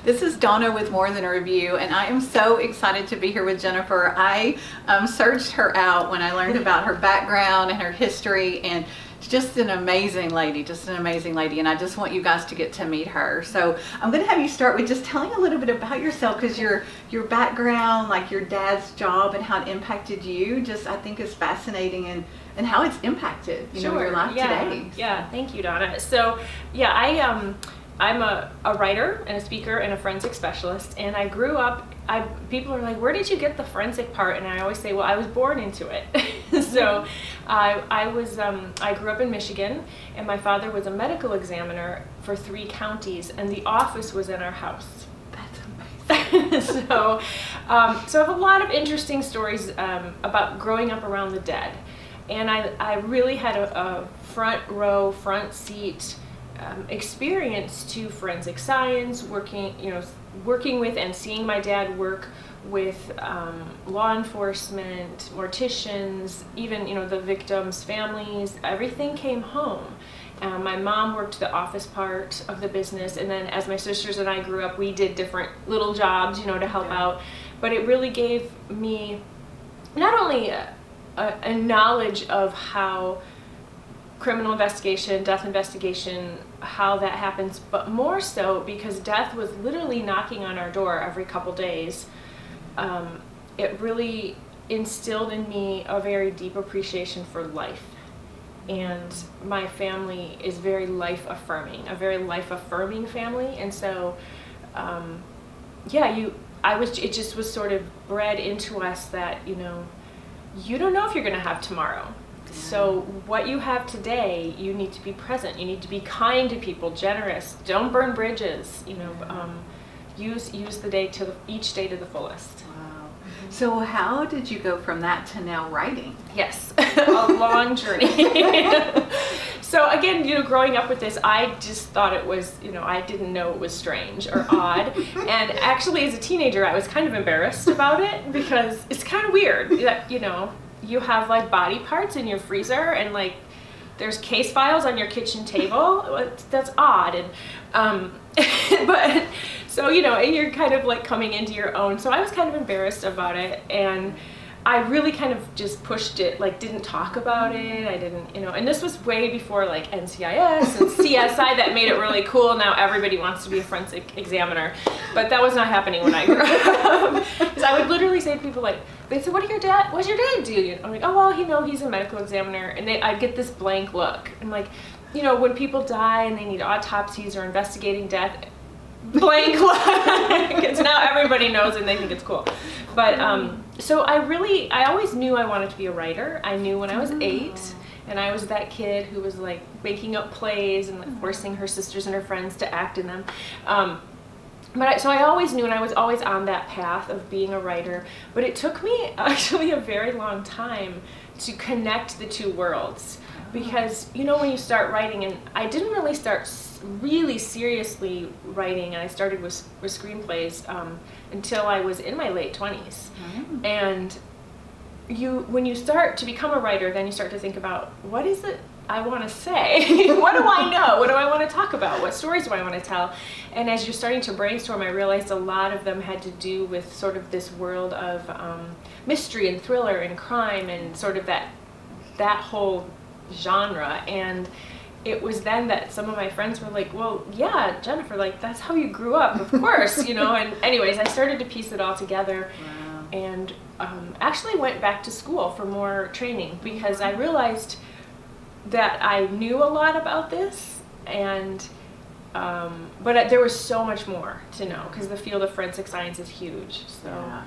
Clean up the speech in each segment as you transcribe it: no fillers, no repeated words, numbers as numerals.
This is Donna with More Than a Review, and I am so excited to be here with Jennifer. I searched her out when I learned about her background and her history, and she's just an amazing lady, and I just want you guys to get to meet her. So I'm going to have you start with just telling a little bit about yourself, because your background, like your dad's job and how it impacted you, just I think is fascinating, and how it's impacted your life today. Yeah, thank you, Donna. So yeah, I'm a writer and a speaker and a forensic specialist, and I grew up, people are like, where did you get the forensic part? And I always say, well, I was born into it. So I grew up in Michigan, and my father was a medical examiner for 3 counties, and the office was in our house. That's amazing. So I have a lot of interesting stories about growing up around the dead. And I really had a front seat experience to forensic science, working with and seeing my dad work with law enforcement, morticians, even the victims' families. Everything came home. My mom worked the office part of the business, and then as my sisters and I grew up, we did different little jobs, to help out. But it really gave me not only a knowledge of how criminal investigation, death investigation, how that happens, but more so because death was literally knocking on our door every couple days. It really instilled in me a very deep appreciation for life. And my family is very a very life-affirming family. And so, it just was sort of bred into us that, you don't know if you're going to have tomorrow. So what you have today, you need to be present. You need to be kind to people, generous. Don't burn bridges. Use the day each day to the fullest. Wow. So how did you go from that to now writing? Yes, a long journey. So again, growing up with this, I just thought it was, I didn't know it was strange or odd. And actually, as a teenager, I was kind of embarrassed about it, because it's kind of weird that, you have like body parts in your freezer, and like there's case files on your kitchen table. That's odd. And but so and you're kind of like coming into your own. So I was kind of embarrassed about it, and I really kind of just pushed it, like didn't talk about it. I didn't, and this was way before like NCIS and CSI that made it really cool. Now everybody wants to be a forensic examiner, but that was not happening when I grew up. Because I would literally say to people like, they'd say, what's your dad do? I'm like, oh, well, he's a medical examiner. And I'd get this blank look. I'm like, when people die and they need autopsies or investigating death, blank look. Because now everybody knows and they think it's cool. But so I always knew I wanted to be a writer. I knew when I was 8, and I was that kid who was like making up plays and like forcing her sisters and her friends to act in them. So I always knew, and I was always on that path of being a writer. But it took me actually a very long time to connect the two worlds. Because, when you start writing, and I didn't really start really seriously writing, and I started with screenplays until I was in my late 20s. And when you start to become a writer, then you start to think about, what is it I want to say? What do I know? What do I want to talk about? What stories do I want to tell? And as you're starting to brainstorm, I realized a lot of them had to do with sort of this world of mystery and thriller and crime and sort of that whole genre. And it was then that some of my friends were like, well, yeah, Jennifer, like that's how you grew up, of course, And anyways, I started to piece it all together. Wow. And actually went back to school for more training, because I realized that I knew a lot about this, and but there was so much more to know, because the field of forensic science is huge. So I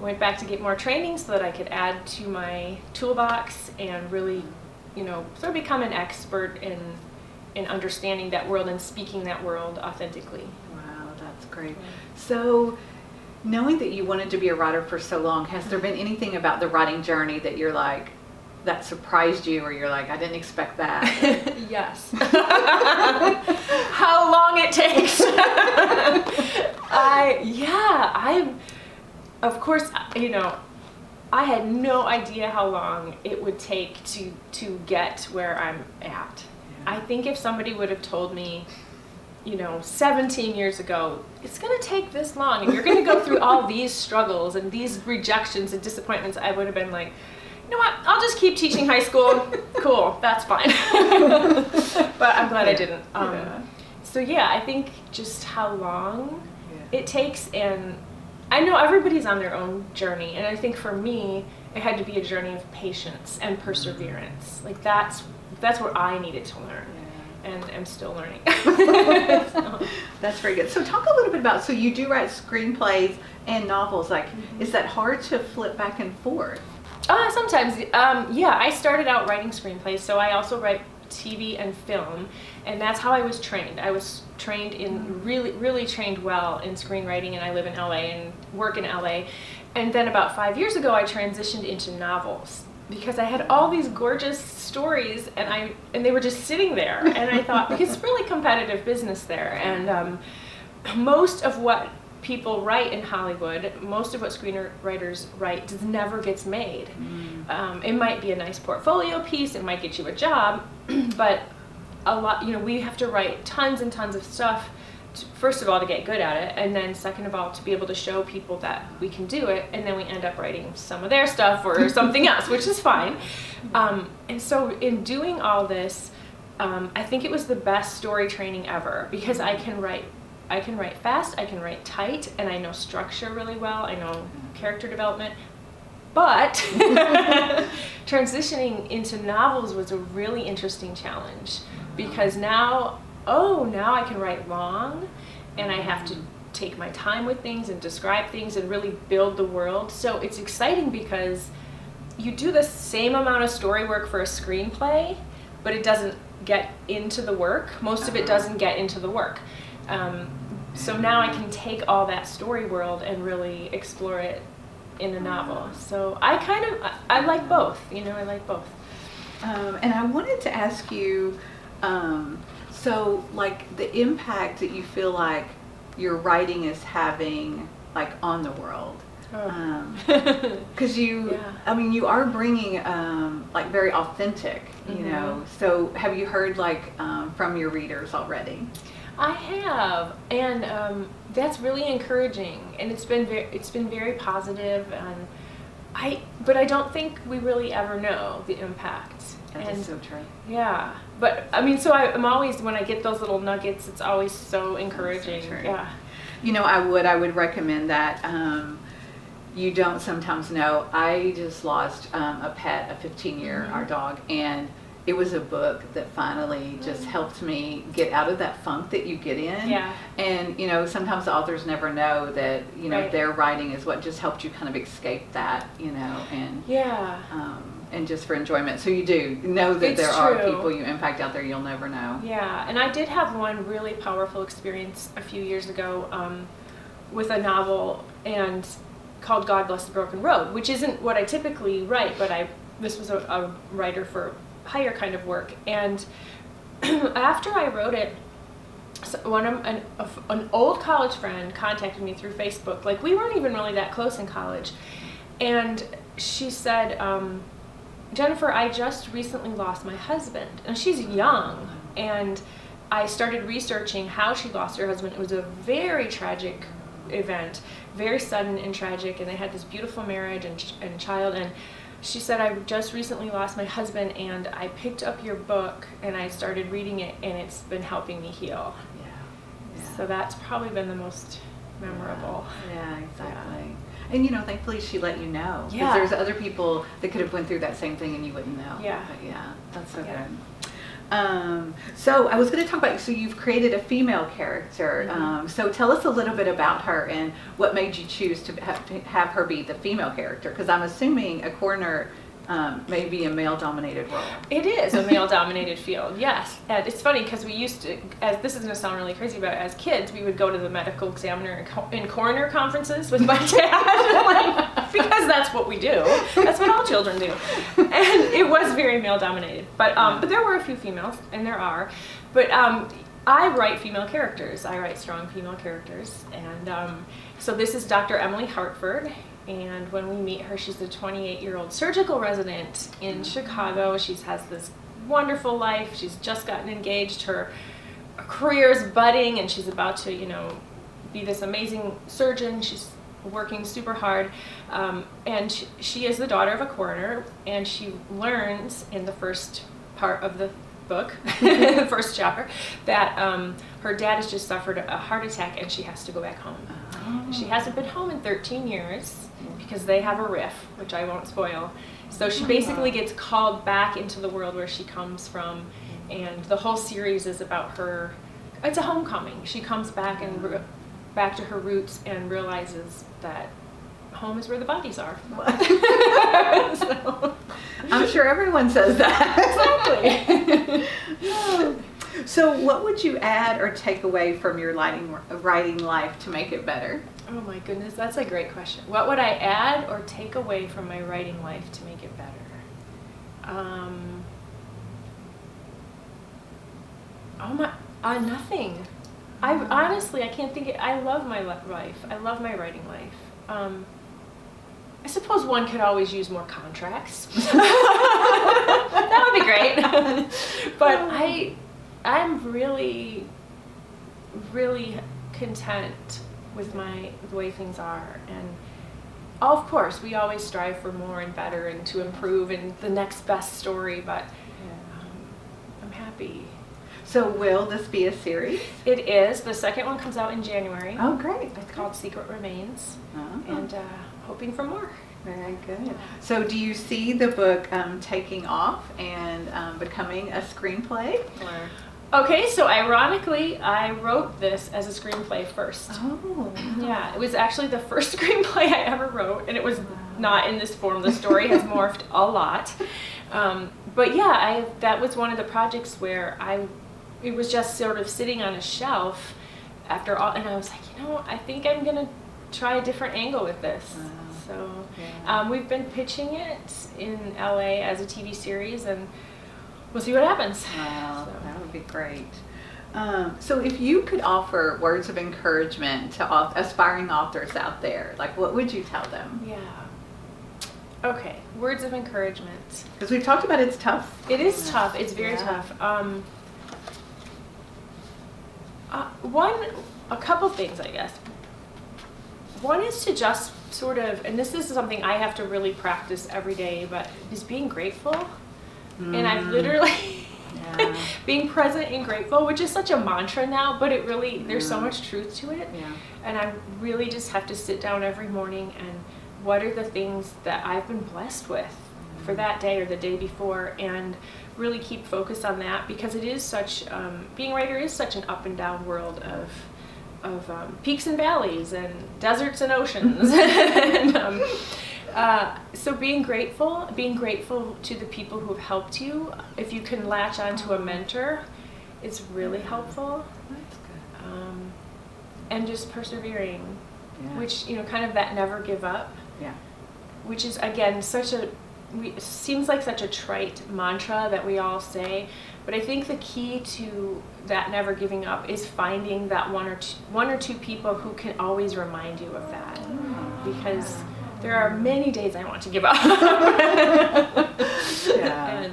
went back to get more training so that I could add to my toolbox and really, sort of become an expert in understanding that world and speaking that world authentically. Wow, that's great. So, knowing that you wanted to be a writer for so long, has there been anything about the writing journey that you're like, that surprised you, or you're like, I didn't expect that? Yes. How long it takes. Of course, I had no idea how long it would take to get where I'm at. I think if somebody would have told me 17 years ago, it's going to take this long and you're going to go through all these struggles and these rejections and disappointments, I would have been like, you know what, I'll just keep teaching high school. Cool, that's fine. But I'm glad I didn't. So yeah, I think just how long it takes, and I know everybody's on their own journey, and I think for me, it had to be a journey of patience and perseverance. Like that's what I needed to learn. And I'm still learning. So. That's very good. So talk a little bit about, so you do write screenplays and novels. Like, is that hard to flip back and forth? Sometimes. I started out writing screenplays, so I also write TV and film, and that's how I was trained. I was trained in, really trained well in screenwriting, and I live in LA and work in LA. And then about 5 years ago, I transitioned into novels, because I had all these gorgeous stories and they were just sitting there, and I thought, because it's really competitive business there, and most of what people write in Hollywood, most of what screenwriters write just never gets made. It might be a nice portfolio piece, it might get you a job, but a lot, we have to write tons and tons of stuff, first of all, to get good at it, and then second of all, to be able to show people that we can do it, and then we end up writing some of their stuff or something else, which is fine. And so in doing all this, I think it was the best story training ever, because I can write fast, I can write tight, and I know structure really well, I know character development. But transitioning into novels was a really interesting challenge, because now I can write long, and I have to take my time with things and describe things and really build the world. So it's exciting because you do the same amount of story work for a screenplay, but it doesn't get into the work. Most of it doesn't get into the work. So now I can take all that story world and really explore it in a novel. So I like both, I like both. And I wanted to ask you, so like the impact that you feel like your writing is having like on the world. Because you are bringing like very authentic, so have you heard like from your readers already? I have, and that's really encouraging, and it's been very positive, and but I don't think we really ever know the impact. That is so true. Yeah, but so I'm always, when I get those little nuggets, it's always so encouraging. So yeah. I would recommend that. You don't sometimes know. I just lost a pet, a 15-year, our dog, and it was a book that finally just helped me get out of that funk that you get in. Yeah. And, sometimes the authors never know that, Right. their writing is what just helped you kind of escape that, and Yeah. And just for enjoyment. So you do know that It's there are true. people you impact out there you'll never know. Yeah, and I did have one really powerful experience a few years ago with a novel and called God Bless the Broken Road, which isn't what I typically write, but this was a writer for hire kind of work. And after I wrote it, an old college friend contacted me through Facebook. Like, we weren't even really that close in college, and she said, Jennifer, I just recently lost my husband. And she's young, and I started researching how she lost her husband. It was a very tragic event, very sudden and tragic, and they had this beautiful marriage and child. And she said, I just recently lost my husband, and I picked up your book and I started reading it, and it's been helping me heal. Yeah. So that's probably been the most memorable. Yeah, exactly. And thankfully she let you know. Because Yeah. there's other people that could have went through that same thing and you wouldn't know. Yeah. But yeah, that's so Yeah. good. So I was going to talk about, so you've created a female character. So tell us a little bit about her and what made you choose to have her be the female character. Because I'm assuming a coroner may be a male-dominated role. It is a male-dominated field, yes. And it's funny because we used to, this is going to sound really crazy, but as kids, we would go to the medical examiner in coroner conferences with my dad, because that's what we do. That's what all children do. And it was very male-dominated. But there were a few females, and there are. But I write female characters. I write strong female characters. And so this is Dr. Emily Hartford. And when we meet her, she's a 28-year-old surgical resident in Chicago. She has this wonderful life. She's just gotten engaged. Her career is budding, and she's about to, be this amazing surgeon. She's working super hard, and she is the daughter of a coroner, and she learns in the first part of the book, the first chapter, that her dad has just suffered a heart attack and she has to go back home. Oh. She hasn't been home in 13 years because they have a riff, which I won't spoil. So she basically gets called back into the world where she comes from, and the whole series is about her. It's a homecoming. She comes back and back to her roots and realizes that home is where the bodies are. So, I'm sure everyone says that. Exactly. So what would you add or take away from your writing life to make it better? Oh my goodness, that's a great question. What would I add or take away from my writing life to make it better? Nothing. I can't think. I love my life. I love my writing life. I suppose one could always use more contracts. That would be great. But I'm really, really content with the way things are. And of course, we always strive for more and better and to improve and the next best story, but I'm happy. So will this be a series? It is. The second one comes out in January. Oh, great. It's called Secret Remains. Oh. And hoping for more. Very good. So do you see the book taking off and becoming a screenplay? Okay, so ironically, I wrote this as a screenplay first. Oh. Yeah, it was actually the first screenplay I ever wrote, and it was not in this form. The story has morphed a lot. But yeah, that was one of the projects where it was just sort of sitting on a shelf after all, and I was like, I think I'm going to try a different angle with this. Wow. So Yeah. we've been pitching it in LA as a TV series, and we'll see what happens. Wow, that would be great. So if you could offer words of encouragement to aspiring authors out there, like what would you tell them? Yeah. Okay, words of encouragement. Because we've talked about it's tough. It is tough. It's very tough. A couple things, I guess. One is to just sort of, and this is something I have to really practice every day, but is being grateful. And I've literally being present and grateful, which is such a mantra now, but it really, there's so much truth to it. Yeah. And I really just have to sit down every morning and what are the things that I've been blessed with for that day or the day before, and really keep focused on that, because it is such, being a writer is such an up and down world of peaks and valleys and deserts and oceans. And, so being grateful to the people who have helped you. If you can latch onto a mentor, it's really helpful. That's good. And just persevering, Yeah. which, kind of that never give up, Yeah. which is, again, seems like such a trite mantra that we all say, but I think the key to that never giving up is finding that one or two people who can always remind you of that, because there are many days I want to give up. Yeah.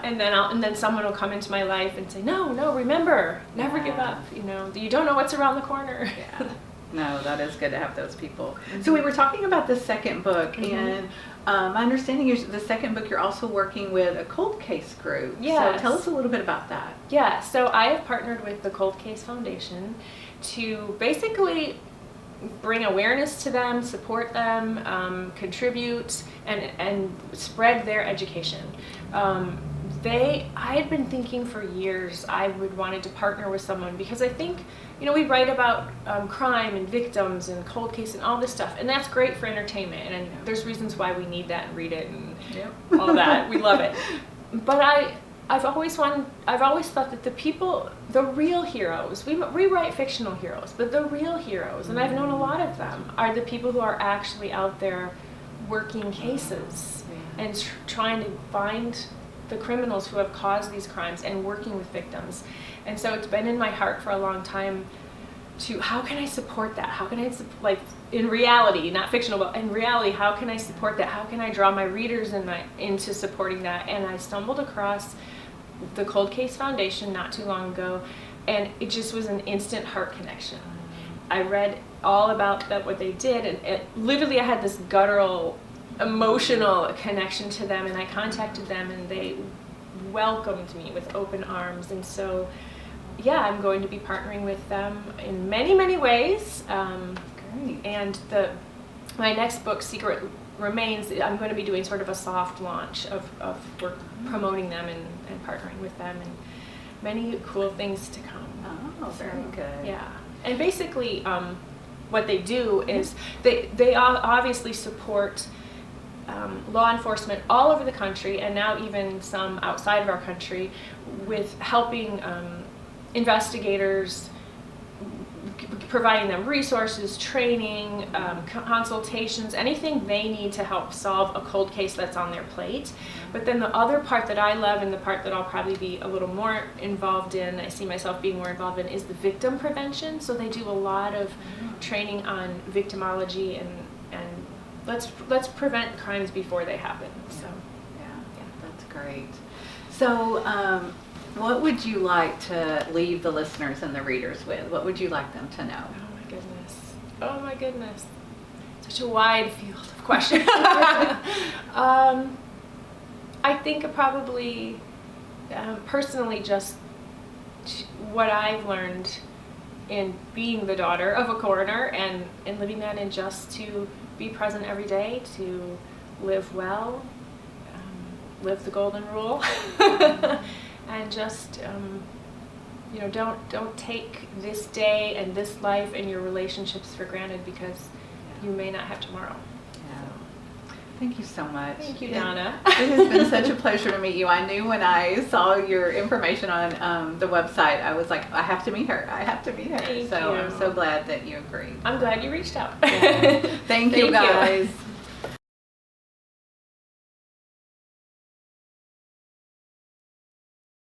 And then someone will come into my life and say, no, remember, never give up. You don't know what's around the corner. Yeah. No, that is good to have those people. So we were talking about the second book, and my understanding is the second book you're also working with a cold case group. Yes. So tell us a little bit about that. Yeah, so I have partnered with the Cold Case Foundation to basically bring awareness to them, support them, contribute, and spread their education. I had been thinking for years I would wanted to partner with someone, because I think, we write about crime and victims and cold case and all this stuff, and that's great for entertainment, and there's reasons why we need that and read it and all that. We love it. But I've always thought that the real heroes, we write fictional heroes, but the real heroes, and I've known a lot of them, are the people who are actually out there working cases and trying to find the criminals who have caused these crimes and working with victims. And so it's been in my heart for a long time to, how can I support that? How can I, in reality, not fictional, but in reality, how can I support that? How can I draw my readers into supporting that? And I stumbled across the Cold Case Foundation not too long ago, and it just was an instant heart connection. I read all about what they did, and literally I had this guttural, emotional connection to them, and I contacted them, and they welcomed me with open arms. And so, yeah, I'm going to be partnering with them in many, many ways. Great. And my next book, Secret Remains, I'm going to be doing sort of a soft launch of promoting them and partnering with them, and many cool things to come. Oh, very good. Yeah. And basically, what they do is they obviously support law enforcement all over the country, and now even some outside of our country, with helping investigators, providing them resources, training, consultations, anything they need to help solve a cold case that's on their plate. But then the other part that I love, and the part that I'll probably be a little more involved in, I see myself being more involved in, is the victim prevention. So they do a lot of training on victimology, and let's prevent crimes before they happen. So yeah, that's great. So what would you like to leave the listeners and the readers with? What would you like them to know? Oh my goodness. Such a wide field of questions. I think probably personally just what I've learned in being the daughter of a coroner and living that, and just to be present every day, to live well, live the golden rule, and just don't take this day and this life and your relationships for granted, because you may not have tomorrow. Thank you so much. Thank you, Donna. It has been such a pleasure to meet you. I knew when I saw your information on the website, I was like, I have to meet her. I have to meet her. Thank so you. I'm so glad that you agreed. I'm glad you reached out. Thank you, guys.